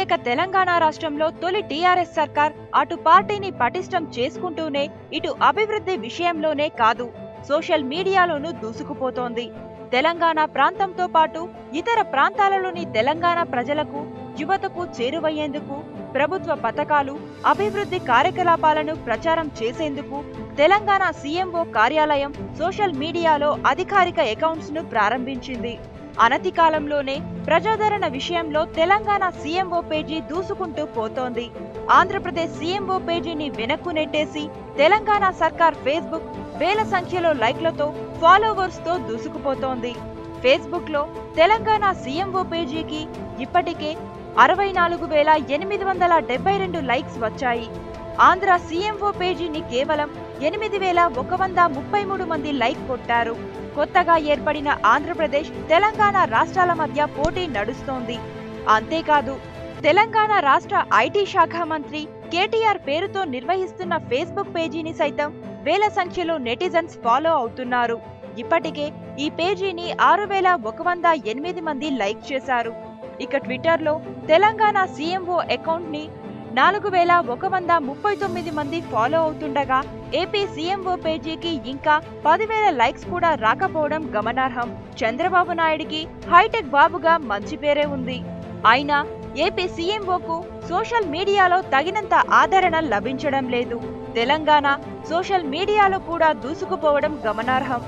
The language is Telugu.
ఇక తెలంగాణ రాష్ట్రంలో తొలి టీఆర్ఎస్ సర్కార్ అటు పార్టీని పటిష్టం చేసుకుంటూనే ఇటు అభివృద్ధి విషయంలోనే కాదు సోషల్ మీడియాలోనూ దూసుకుపోతోంది. తెలంగాణ ప్రాంతంతో పాటు ఇతర ప్రాంతాలలోని తెలంగాణ ప్రజలకు, యువతకు చేరువయ్యేందుకు ప్రభుత్వ పథకాలు, అభివృద్ధి కార్యకలాపాలను ప్రచారం చేసేందుకు తెలంగాణ సీఎంఓ కార్యాలయం సోషల్ మీడియాలో అధికారిక అకౌంట్స్ ను ప్రారంభించింది. అనతి కాలంలోనే ప్రజాదరణ విషయంలో తెలంగాణ సీఎంఓ పేజీ దూసుకుంటూ పోతోంది. ఆంధ్రప్రదేశ్ సీఎంఓ పేజీని వెనక్కు నెట్టేసి తెలంగాణ సర్కార్ ఫేస్బుక్ వేల సంఖ్యలో లైక్లతో, ఫాలోవర్స్ తో దూసుకుపోతోంది. ఫేస్బుక్ లో తెలంగాణ సీఎంఓ పేజీకి ఇప్పటికే 64,872 లైక్స్ వచ్చాయి. ఆంధ్ర సీఎంఓ పేజీని కేవలం 8,133 మంది లైక్ కొట్టారు. కొత్తగా ఏర్పడిన ఆంధ్రప్రదేశ్, తెలంగాణ రాష్ట్రాల మధ్య పోటీ నడుస్తోంది. అంతేకాదు, తెలంగాణ రాష్ట్ర ఐటీ శాఖ మంత్రి కేటీఆర్ పేరుతో నిర్వహిస్తున్న ఫేస్బుక్ పేజీని సైతం వేల సంఖ్యలో నెటిజన్స్ ఫాలో అవుతున్నారు. ఇప్పటికే ఈ పేజీని 6,108 మంది లైక్ చేశారు. ఇక ట్విట్టర్లో తెలంగాణ సీఎంఓ అకౌంట్ ని 4,139 మంది ఫాలో అవుతుండగా ఏపీ సీఎంఓ పేజీకి ఇంకా 10,000 లైక్స్ కూడా రాకపోవడం గమనార్హం. చంద్రబాబు నాయుడికి హైటెక్ బాబుగా మంచి పేరే ఉంది. అయినా ఏపీ సీఎంఓకు సోషల్ మీడియాలో తగినంత ఆదరణ లభించడం లేదు. తెలంగాణ సోషల్ మీడియాలో కూడా దూసుకుపోవడం గమనార్హం.